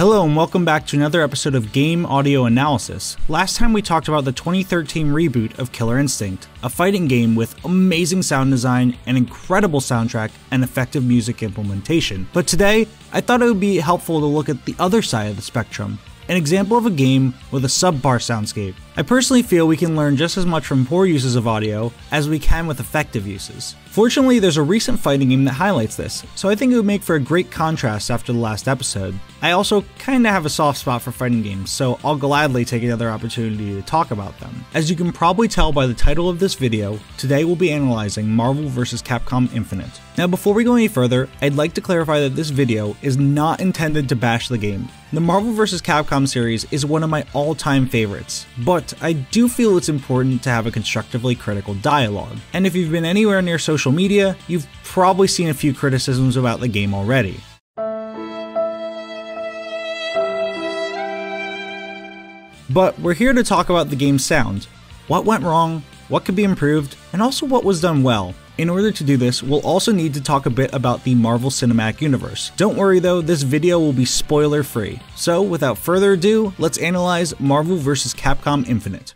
Hello and welcome back to another episode of Game Audio Analysis. Last time we talked about the 2013 reboot of Killer Instinct, a fighting game with amazing sound design, an incredible soundtrack, and effective music implementation. But today, I thought it would be helpful to look at the other side of the spectrum, an example of a game with a subpar soundscape. I personally feel we can learn just as much from poor uses of audio as we can with effective uses. Fortunately, there's a recent fighting game that highlights this, so I think it would make for a great contrast after the last episode. I also kinda have a soft spot for fighting games, so I'll gladly take another opportunity to talk about them. As you can probably tell by the title of this video, today we'll be analyzing Marvel vs. Capcom Infinite. Now before we go any further, I'd like to clarify that this video is not intended to bash the game. The Marvel vs. Capcom series is one of my all-time favorites, but I do feel it's important to have a constructively critical dialogue. And if you've been anywhere near social media, you've probably seen a few criticisms about the game already. But we're here to talk about the game's sound, what went wrong, what could be improved, and also what was done well. In order to do this, we'll also need to talk a bit about the Marvel Cinematic Universe. Don't worry though, this video will be spoiler free. So without further ado, let's analyze Marvel vs. Capcom Infinite.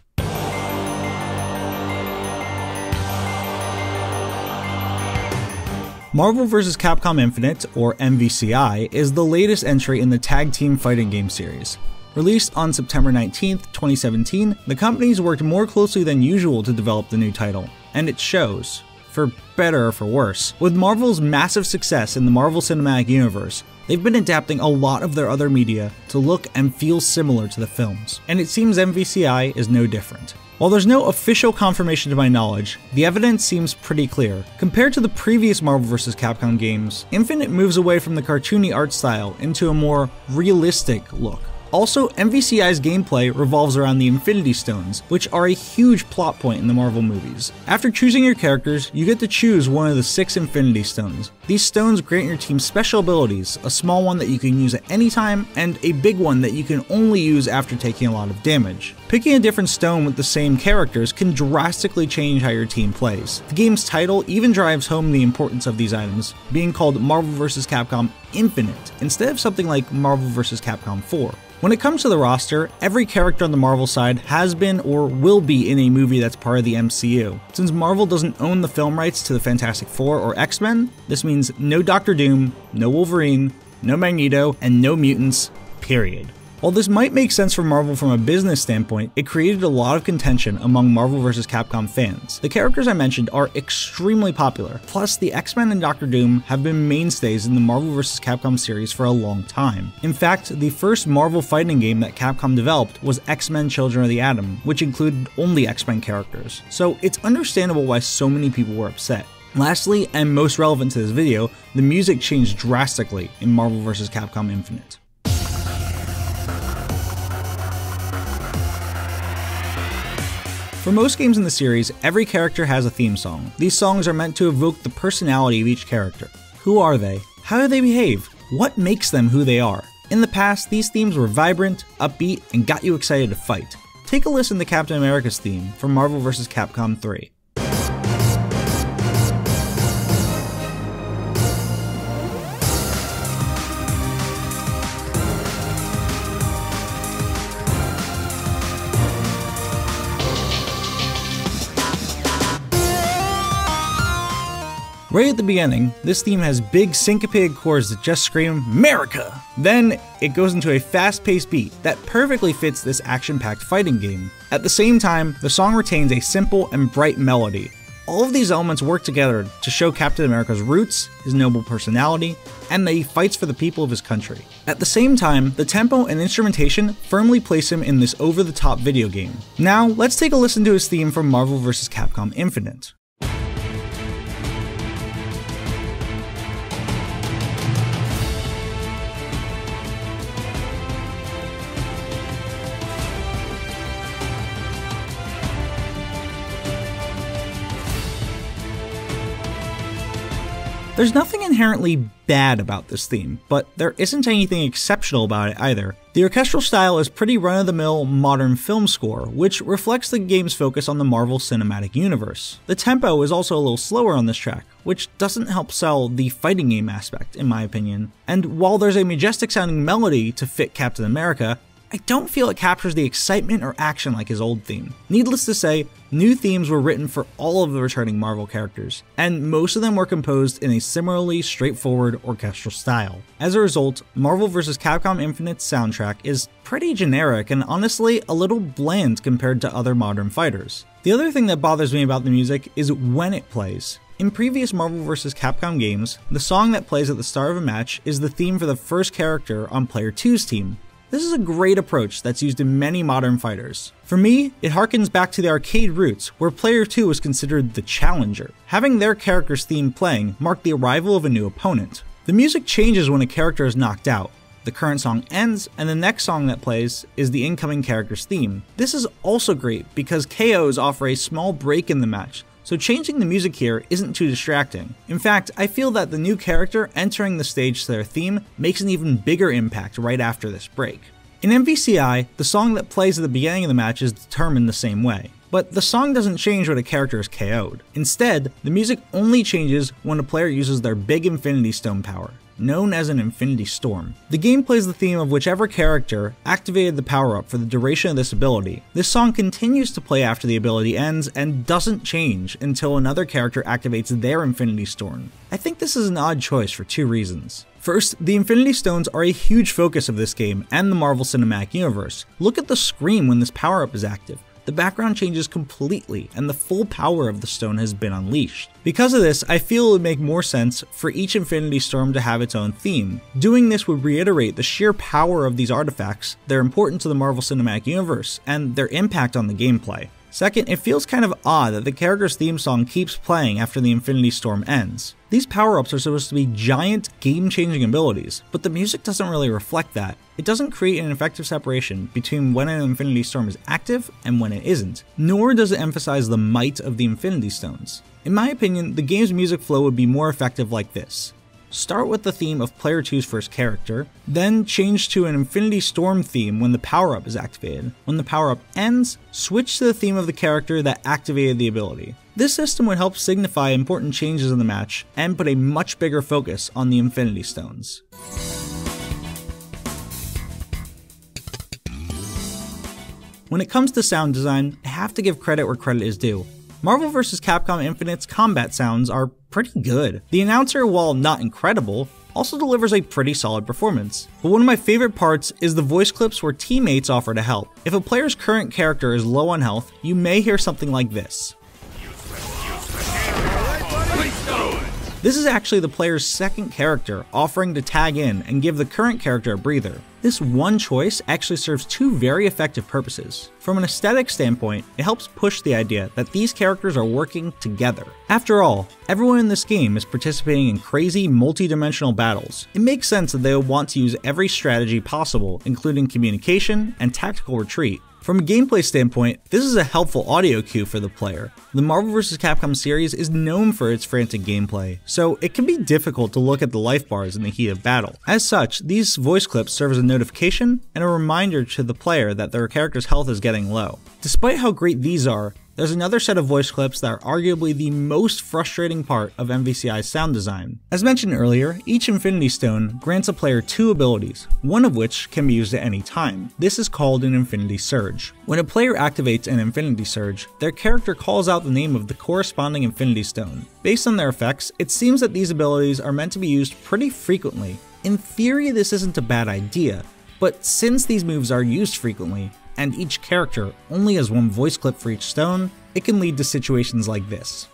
Marvel vs. Capcom Infinite, or MVCI, is the latest entry in the tag team fighting game series. Released on September 19th, 2017, the companies worked more closely than usual to develop the new title, and it shows. For better or for worse. With Marvel's massive success in the Marvel Cinematic Universe, they've been adapting a lot of their other media to look and feel similar to the films, and it seems MVCI is no different. While there's no official confirmation to my knowledge, the evidence seems pretty clear. Compared to the previous Marvel vs. Capcom games, Infinite moves away from the cartoony art style into a more realistic look. Also, MVCI's gameplay revolves around the Infinity Stones, which are a huge plot point in the Marvel movies. After choosing your characters, you get to choose one of the 6 Infinity Stones. These stones grant your team special abilities, a small one that you can use at any time, and a big one that you can only use after taking a lot of damage. Picking a different stone with the same characters can drastically change how your team plays. The game's title even drives home the importance of these items, being called Marvel vs. Capcom Infinite, instead of something like Marvel vs. Capcom 4. When it comes to the roster, every character on the Marvel side has been or will be in a movie that's part of the MCU. Since Marvel doesn't own the film rights to the Fantastic Four or X-Men, this means no Doctor Doom, no Wolverine, no Magneto, and no mutants, period. While this might make sense for Marvel from a business standpoint, it created a lot of contention among Marvel vs. Capcom fans. The characters I mentioned are extremely popular, plus the X-Men and Doctor Doom have been mainstays in the Marvel vs. Capcom series for a long time. In fact, the first Marvel fighting game that Capcom developed was X-Men Children of the Atom, which included only X-Men characters. So it's understandable why so many people were upset. Lastly, and most relevant to this video, the music changed drastically in Marvel vs. Capcom Infinite. For most games in the series, every character has a theme song. These songs are meant to evoke the personality of each character. Who are they? How do they behave? What makes them who they are? In the past, these themes were vibrant, upbeat, and got you excited to fight. Take a listen to Captain America's theme from Marvel vs. Capcom 3. Right at the beginning, this theme has big syncopated chords that just scream, "America!" Then, it goes into a fast-paced beat that perfectly fits this action-packed fighting game. At the same time, the song retains a simple and bright melody. All of these elements work together to show Captain America's roots, his noble personality, and that he fights for the people of his country. At the same time, the tempo and instrumentation firmly place him in this over-the-top video game. Now, let's take a listen to his theme from Marvel vs. Capcom Infinite. There's nothing inherently bad about this theme, but there isn't anything exceptional about it either. The orchestral style is pretty run-of-the-mill modern film score, which reflects the game's focus on the Marvel Cinematic Universe. The tempo is also a little slower on this track, which doesn't help sell the fighting game aspect, in my opinion. And while there's a majestic sounding melody to fit Captain America, I don't feel it captures the excitement or action like his old theme. Needless to say, new themes were written for all of the returning Marvel characters, and most of them were composed in a similarly straightforward orchestral style. As a result, Marvel vs. Capcom Infinite's soundtrack is pretty generic and honestly a little bland compared to other modern fighters. The other thing that bothers me about the music is when it plays. In previous Marvel vs. Capcom games, the song that plays at the start of a match is the theme for the first character on Player 2's team. This is a great approach that's used in many modern fighters. For me, it harkens back to the arcade roots, where Player 2 was considered the challenger. Having their character's theme playing marked the arrival of a new opponent. The music changes when a character is knocked out. The current song ends, and the next song that plays is the incoming character's theme. This is also great because KOs offer a small break in the match, so changing the music here isn't too distracting. In fact, I feel that the new character entering the stage to their theme makes an even bigger impact right after this break. In MVCI, the song that plays at the beginning of the match is determined the same way, but the song doesn't change when a character is KO'd. Instead, the music only changes when a player uses their big Infinity Stone power, known as an Infinity Storm. The game plays the theme of whichever character activated the power-up for the duration of this ability. This song continues to play after the ability ends and doesn't change until another character activates their Infinity Storm. I think this is an odd choice for two reasons. First, the Infinity Stones are a huge focus of this game and the Marvel Cinematic Universe. Look at the screen when this power-up is active. The background changes completely, and the full power of the stone has been unleashed. Because of this, I feel it would make more sense for each Infinity Storm to have its own theme. Doing this would reiterate the sheer power of these artifacts, their importance to the Marvel Cinematic Universe, and their impact on the gameplay. Second, it feels kind of odd that the character's theme song keeps playing after the Infinity Storm ends. These power-ups are supposed to be giant, game-changing abilities, but the music doesn't really reflect that. It doesn't create an effective separation between when an Infinity Storm is active and when it isn't, nor does it emphasize the might of the Infinity Stones. In my opinion, the game's music flow would be more effective like this. Start with the theme of Player 2's first character, then change to an Infinity Storm theme when the power-up is activated. When the power-up ends, switch to the theme of the character that activated the ability. This system would help signify important changes in the match and put a much bigger focus on the Infinity Stones. When it comes to sound design, I have to give credit where credit is due. Marvel vs. Capcom Infinite's combat sounds are pretty good. The announcer, while not incredible, also delivers a pretty solid performance. But one of my favorite parts is the voice clips where teammates offer to help. If a player's current character is low on health, you may hear something like this. This is actually the player's second character offering to tag in and give the current character a breather. This one choice actually serves two very effective purposes. From an aesthetic standpoint, it helps push the idea that these characters are working together. After all, everyone in this game is participating in crazy, multi-dimensional battles. It makes sense that they will want to use every strategy possible, including communication and tactical retreat. From a gameplay standpoint, this is a helpful audio cue for the player. The Marvel vs. Capcom series is known for its frantic gameplay, so it can be difficult to look at the life bars in the heat of battle. As such, these voice clips serve as a notification and a reminder to the player that their character's health is getting low. Despite how great these are, there's another set of voice clips that are arguably the most frustrating part of MVCI's sound design. As mentioned earlier, each Infinity Stone grants a player two abilities, one of which can be used at any time. This is called an Infinity Surge. When a player activates an Infinity Surge, their character calls out the name of the corresponding Infinity Stone. Based on their effects, it seems that these abilities are meant to be used pretty frequently. In theory, this isn't a bad idea, but since these moves are used frequently, and each character only has one voice clip for each stone, it can lead to situations like this.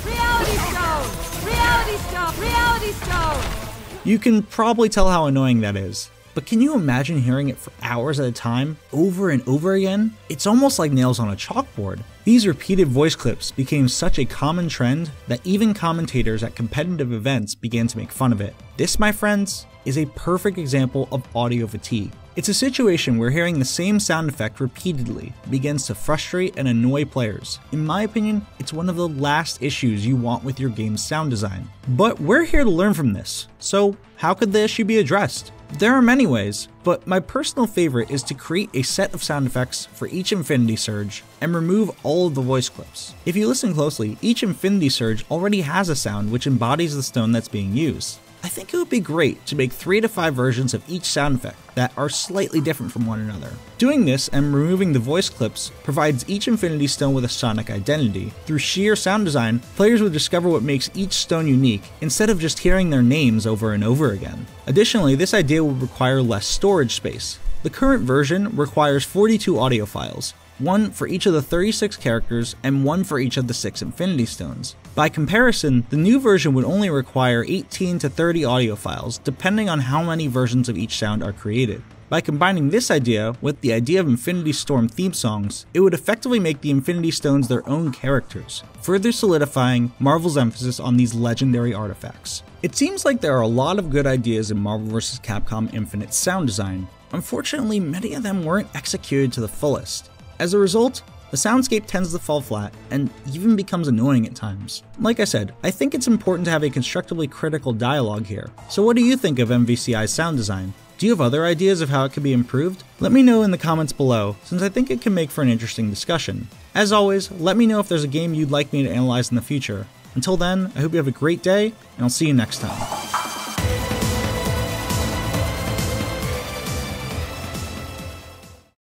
Reality Stone! Reality Stone! Reality Stone! You can probably tell how annoying that is, but can you imagine hearing it for hours at a time, over and over again? It's almost like nails on a chalkboard. These repeated voice clips became such a common trend that even commentators at competitive events began to make fun of it. This, my friends, is a perfect example of audio fatigue. It's a situation where hearing the same sound effect repeatedly begins to frustrate and annoy players. In my opinion, it's one of the last issues you want with your game's sound design. But we're here to learn from this, so how could the issue be addressed? There are many ways, but my personal favorite is to create a set of sound effects for each Infinity Surge and remove all of the voice clips. If you listen closely, each Infinity Surge already has a sound which embodies the stone that's being used. I think it would be great to make 3 to 5 versions of each sound effect that are slightly different from one another. Doing this and removing the voice clips provides each Infinity Stone with a sonic identity. Through sheer sound design, players would discover what makes each stone unique instead of just hearing their names over and over again. Additionally, this idea would require less storage space. The current version requires 42 audio files, one for each of the 36 characters and one for each of the 6 Infinity Stones. By comparison, the new version would only require 18 to 30 audio files, depending on how many versions of each sound are created. By combining this idea with the idea of Infinity Storm theme songs, it would effectively make the Infinity Stones their own characters, further solidifying Marvel's emphasis on these legendary artifacts. It seems like there are a lot of good ideas in Marvel vs. Capcom Infinite's sound design. Unfortunately, many of them weren't executed to the fullest. As a result, the soundscape tends to fall flat and even becomes annoying at times. Like I said, I think it's important to have a constructively critical dialogue here. So what do you think of MVCI's sound design? Do you have other ideas of how it could be improved? Let me know in the comments below, since I think it can make for an interesting discussion. As always, let me know if there's a game you'd like me to analyze in the future. Until then, I hope you have a great day, and I'll see you next time.